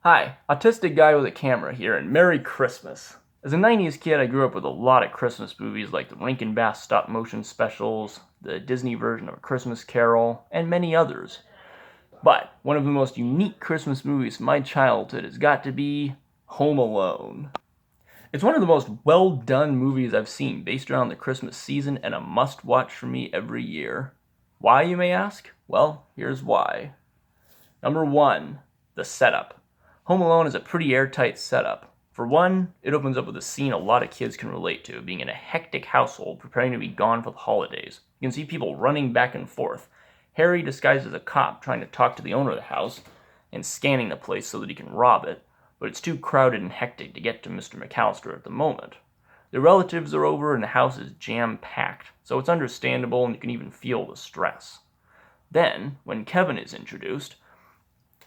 Hi, Autistic Guy with a Camera here, and Merry Christmas! As a 90s kid, I grew up with a lot of Christmas movies like the Rankin Bass stop-motion specials, the Disney version of A Christmas Carol, and many others. But one of the most unique Christmas movies from my childhood has got to be Home Alone. It's one of the most well-done movies I've seen based around the Christmas season and a must-watch for me every year. Why, you may ask? Well, here's why. Number 1, the setup. Home Alone is a pretty airtight setup. For one, it opens up with a scene a lot of kids can relate to, being in a hectic household preparing to be gone for the holidays. You can see people running back and forth. Harry disguised as a cop trying to talk to the owner of the house and scanning the place so that he can rob it, but it's too crowded and hectic to get to Mr. McAllister at the moment. The relatives are over and the house is jam-packed, so it's understandable and you can even feel the stress. Then, when Kevin is introduced,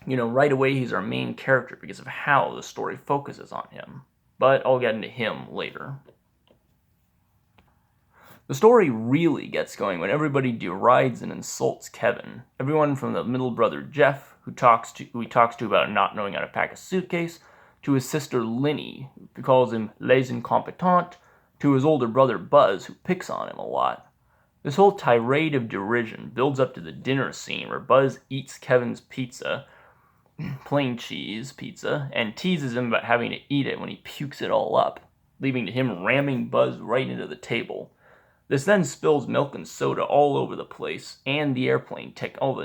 right away he's our main character because of how the story focuses on him. But I'll get into him later. The story really gets going when everybody derides and insults Kevin. Everyone from the middle brother Jeff, who he talks to about not knowing how to pack a suitcase, to his sister Linny, who calls him les incompetents, to his older brother Buzz, who picks on him a lot. This whole tirade of derision builds up to the dinner scene where Buzz eats Kevin's pizza, plain cheese pizza, and teases him about having to eat it when he pukes it all up, leaving to him ramming Buzz right into the table. This then spills milk and soda all over the place, and the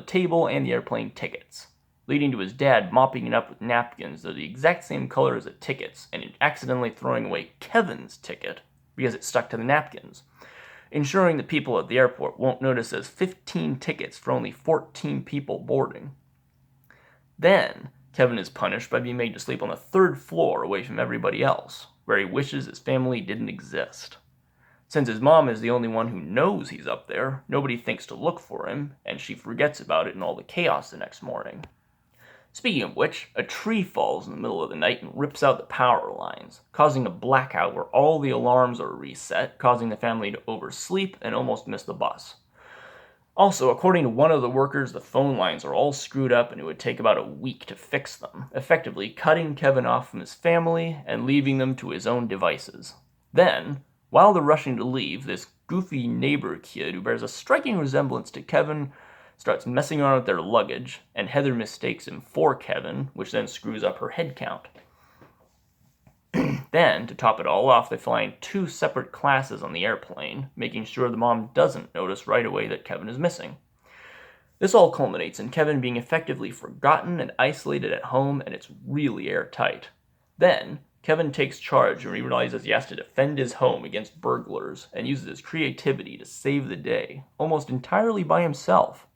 table and the airplane tickets, leading to his dad mopping it up with napkins that are the exact same color as the tickets, and accidentally throwing away Kevin's ticket because it stuck to the napkins, ensuring the people at the airport won't notice there's 15 tickets for only 14 people boarding. Then, Kevin is punished by being made to sleep on the 3rd floor away from everybody else, where he wishes his family didn't exist. Since his mom is the only one who knows he's up there, nobody thinks to look for him, and she forgets about it in all the chaos the next morning. Speaking of which, a tree falls in the middle of the night and rips out the power lines, causing a blackout where all the alarms are reset, causing the family to oversleep and almost miss the bus. Also, according to one of the workers, the phone lines are all screwed up and it would take about a week to fix them, effectively cutting Kevin off from his family and leaving them to his own devices. Then, while they're rushing to leave, this goofy neighbor kid who bears a striking resemblance to Kevin starts messing around with their luggage, and Heather mistakes him for Kevin, which then screws up her head count. Then, to top it all off, they fly in 2 separate classes on the airplane, making sure the mom doesn't notice right away that Kevin is missing. This all culminates in Kevin being effectively forgotten and isolated at home, and it's really airtight. Then, Kevin takes charge and realizes he has to defend his home against burglars, and uses his creativity to save the day, almost entirely by himself.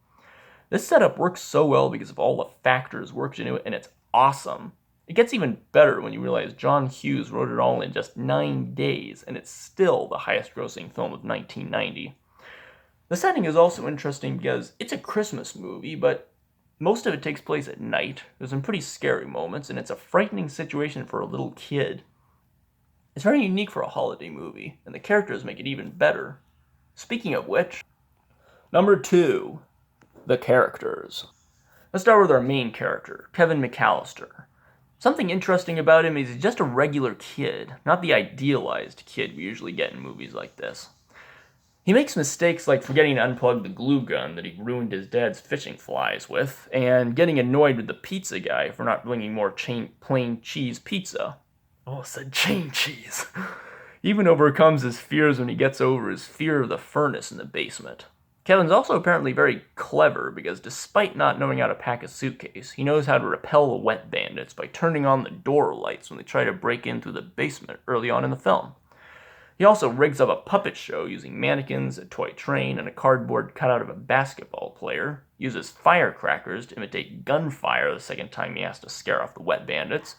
This setup works so well because of all the factors worked into it, and it's awesome. It gets even better when you realize John Hughes wrote it all in just 9 days, and it's still the highest-grossing film of 1990. The setting is also interesting because it's a Christmas movie, but most of it takes place at night. There's some pretty scary moments, and it's a frightening situation for a little kid. It's very unique for a holiday movie, and the characters make it even better. Speaking of which, number 2, the characters. Let's start with our main character, Kevin McAllister. Something interesting about him is he's just a regular kid, not the idealized kid we usually get in movies like this. He makes mistakes like forgetting to unplug the glue gun that he ruined his dad's fishing flies with, and getting annoyed with the pizza guy for not bringing more plain cheese pizza. Oh, it said chain cheese. He even overcomes his fears when he gets over his fear of the furnace in the basement. Kevin's also apparently very clever because despite not knowing how to pack a suitcase, he knows how to repel the wet bandits by turning on the door lights when they try to break in through the basement early on in the film. He also rigs up a puppet show using mannequins, a toy train, and a cardboard cutout of a basketball player, uses firecrackers to imitate gunfire the second time he has to scare off the wet bandits,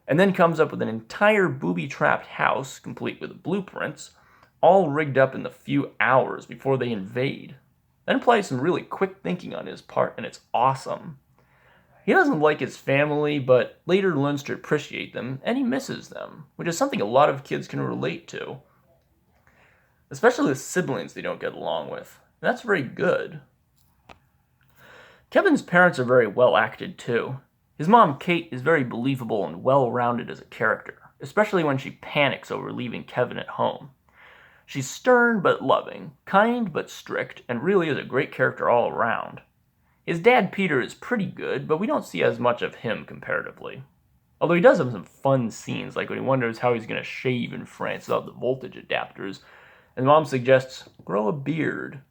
and then comes up with an entire booby-trapped house, complete with blueprints, all rigged up in the few hours before they invade. Then applies some really quick thinking on his part, and it's awesome. He doesn't like his family, but later learns to appreciate them, and he misses them, which is something a lot of kids can relate to. Especially the siblings they don't get along with. And that's very good. Kevin's parents are very well acted, too. His mom, Kate, is very believable and well-rounded as a character, especially when she panics over leaving Kevin at home. She's stern but loving, kind but strict, and really is a great character all around. His dad, Peter, is pretty good, but we don't see as much of him comparatively. Although he does have some fun scenes, like when he wonders how he's going to shave in France without the voltage adapters, and Mom suggests, grow a beard.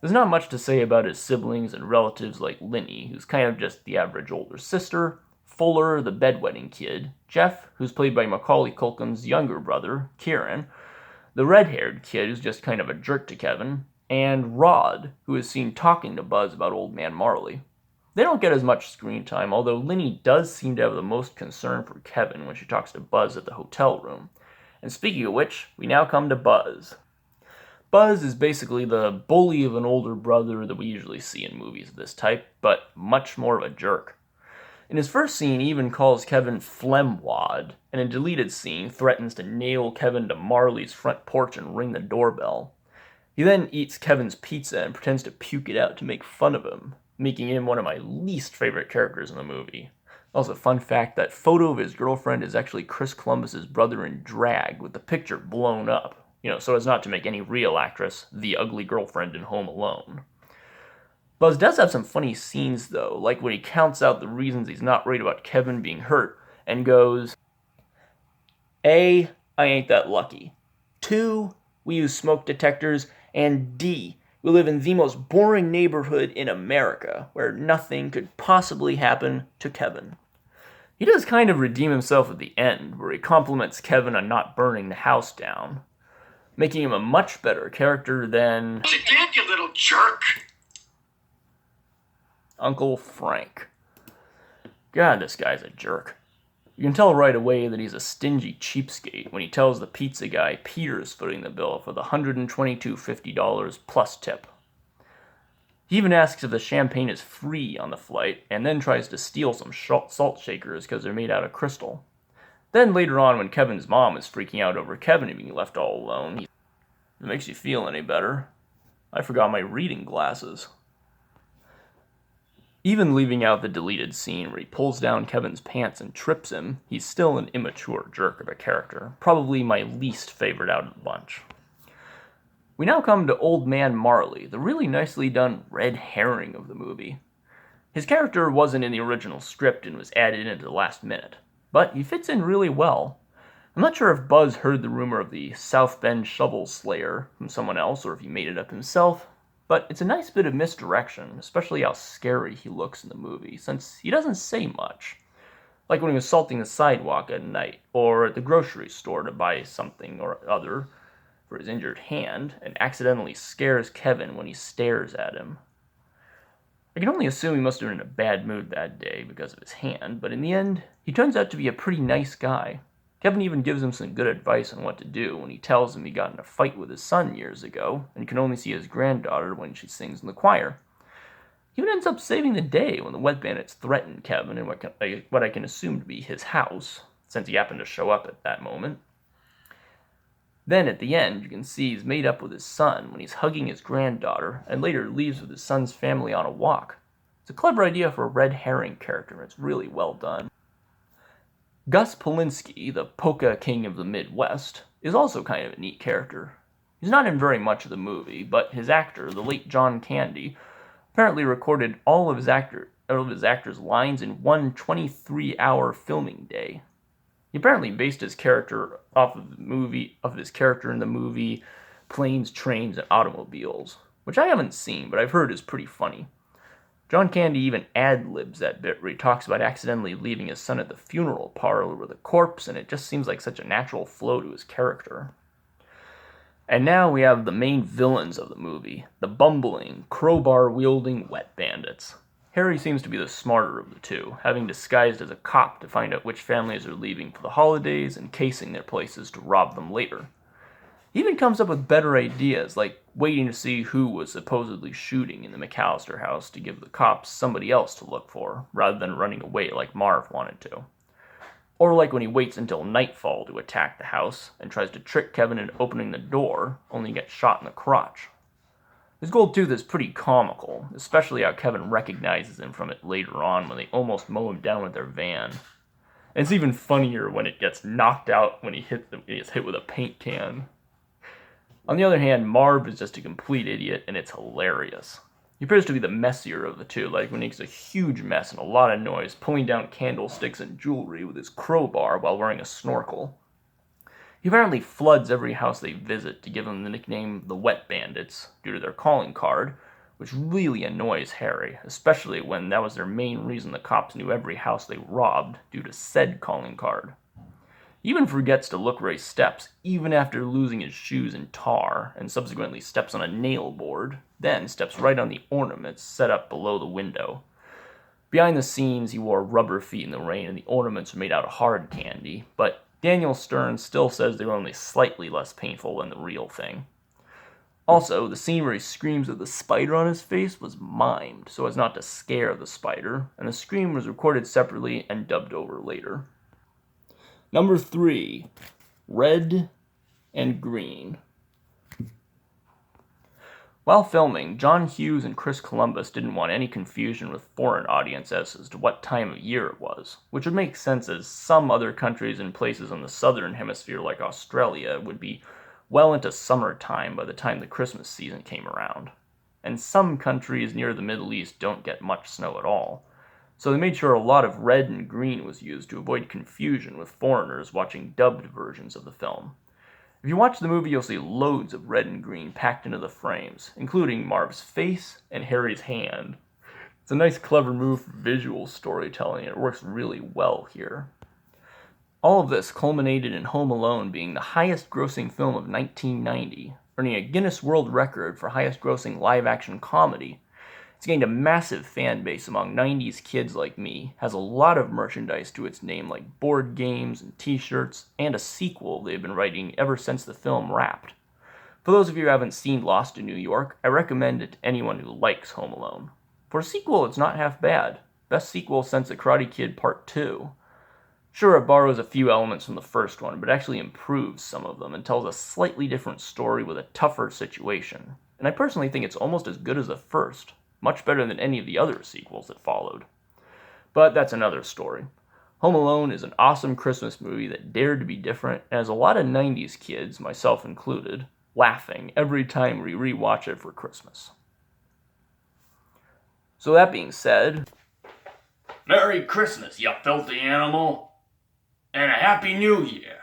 There's not much to say about his siblings and relatives like Linny, who's kind of just the average older sister, Fuller, the bedwetting kid, Jeff, who's played by Macaulay Culkin's younger brother, Kieran, the red-haired kid who's just kind of a jerk to Kevin, and Rod, who is seen talking to Buzz about Old Man Marley. They don't get as much screen time, although Linny does seem to have the most concern for Kevin when she talks to Buzz at the hotel room. And speaking of which, we now come to Buzz. Buzz is basically the bully of an older brother that we usually see in movies of this type, but much more of a jerk. In his first scene, he even calls Kevin Flemwad, and in a deleted scene, threatens to nail Kevin to Marley's front porch and ring the doorbell. He then eats Kevin's pizza and pretends to puke it out to make fun of him, making him one of my least favorite characters in the movie. Also, fun fact, that photo of his girlfriend is actually Chris Columbus's brother in drag, with the picture blown up. So as not to make any real actress the ugly girlfriend in Home Alone. Buzz does have some funny scenes, though, like when he counts out the reasons he's not worried about Kevin being hurt, and goes, A, I ain't that lucky. 2, we use smoke detectors, and D, we live in the most boring neighborhood in America, where nothing could possibly happen to Kevin. He does kind of redeem himself at the end, where he compliments Kevin on not burning the house down, making him a much better character than... You did, you little jerk! Uncle Frank. God, this guy's a jerk. You can tell right away that he's a stingy cheapskate when he tells the pizza guy Peter's footing the bill for the $122.50 plus tip. He even asks if the champagne is free on the flight, and then tries to steal some salt shakers because they're made out of crystal. Then later on, when Kevin's mom is freaking out over Kevin being left all alone, if it makes you feel any better, I forgot my reading glasses. Even leaving out the deleted scene where he pulls down Kevin's pants and trips him, he's still an immature jerk of a character, probably my least favorite out of the bunch. We now come to Old Man Marley, the really nicely done red herring of the movie. His character wasn't in the original script and was added in at the last minute, but he fits in really well. I'm not sure if Buzz heard the rumor of the South Bend Shovel Slayer from someone else or if he made it up himself, but it's a nice bit of misdirection, especially how scary he looks in the movie, since he doesn't say much. Like when he was salting the sidewalk at night, or at the grocery store to buy something or other for his injured hand, and accidentally scares Kevin when he stares at him. I can only assume he must have been in a bad mood that day because of his hand, but in the end, he turns out to be a pretty nice guy. Kevin even gives him some good advice on what to do when he tells him he got in a fight with his son years ago, and can only see his granddaughter when she sings in the choir. He even ends up saving the day when the wet bandits threaten Kevin in what I can assume to be his house, since he happened to show up at that moment. Then, at the end, you can see he's made up with his son when he's hugging his granddaughter, and later leaves with his son's family on a walk. It's a clever idea for a red herring character, and it's really well done. Gus Polinski, the polka king of the Midwest, is also kind of a neat character. He's not in very much of the movie, but his actor, the late John Candy, apparently recorded all of his actors' lines in one 23-hour filming day. He apparently based his character off of his character in the movie Planes, Trains, and Automobiles, which I haven't seen, but I've heard is pretty funny. John Candy even ad-libs that bit where he talks about accidentally leaving his son at the funeral parlor with a corpse, and it just seems like such a natural flow to his character. And now we have the main villains of the movie, the bumbling, crowbar-wielding wet bandits. Harry seems to be the smarter of the two, having disguised as a cop to find out which families are leaving for the holidays and casing their places to rob them later. He even comes up with better ideas, like waiting to see who was supposedly shooting in the McAllister house to give the cops somebody else to look for, rather than running away like Marv wanted to. Or like when he waits until nightfall to attack the house, and tries to trick Kevin into opening the door, only to get shot in the crotch. His gold tooth is pretty comical, especially how Kevin recognizes him from it later on when they almost mow him down with their van. And it's even funnier when it gets knocked out when he gets hit with a paint can. On the other hand, Marv is just a complete idiot, and it's hilarious. He appears to be the messier of the two, like when he makes a huge mess and a lot of noise, pulling down candlesticks and jewelry with his crowbar while wearing a snorkel. He apparently floods every house they visit to give them the nickname the Wet Bandits, due to their calling card, which really annoys Harry, especially when that was their main reason the cops knew every house they robbed, due to said calling card. He even forgets to look where he steps, even after losing his shoes in tar, and subsequently steps on a nail board, then steps right on the ornaments set up below the window. Behind the scenes, he wore rubber feet in the rain, and the ornaments were made out of hard candy, but Daniel Stern still says they were only slightly less painful than the real thing. Also, the scene where he screams at the spider on his face was mimed, so as not to scare the spider, and the scream was recorded separately and dubbed over later. Number 3, red and green. While filming, John Hughes and Chris Columbus didn't want any confusion with foreign audiences as to what time of year it was, which would make sense as some other countries and places in the southern hemisphere like Australia would be well into summertime by the time the Christmas season came around. And some countries near the Middle East don't get much snow at all. So they made sure a lot of red and green was used to avoid confusion with foreigners watching dubbed versions of the film. If you watch the movie, you'll see loads of red and green packed into the frames, including Marv's face and Harry's hand. It's a nice, clever move for visual storytelling, and it works really well here. All of this culminated in Home Alone being the highest-grossing film of 1990, earning a Guinness World Record for highest-grossing live-action comedy. It's gained a massive fan base among 90s kids like me, has a lot of merchandise to its name like board games and t-shirts, and a sequel they've been writing ever since the film wrapped. For those of you who haven't seen Lost in New York, I recommend it to anyone who likes Home Alone. For a sequel, it's not half bad. Best sequel since The Karate Kid Part 2. Sure, it borrows a few elements from the first one, but actually improves some of them and tells a slightly different story with a tougher situation. And I personally think it's almost as good as the first. Much better than any of the other sequels that followed. But that's another story. Home Alone is an awesome Christmas movie that dared to be different, and has a lot of 90s kids, myself included, laughing every time we rewatch it for Christmas. So that being said, Merry Christmas, you filthy animal, and a Happy New Year!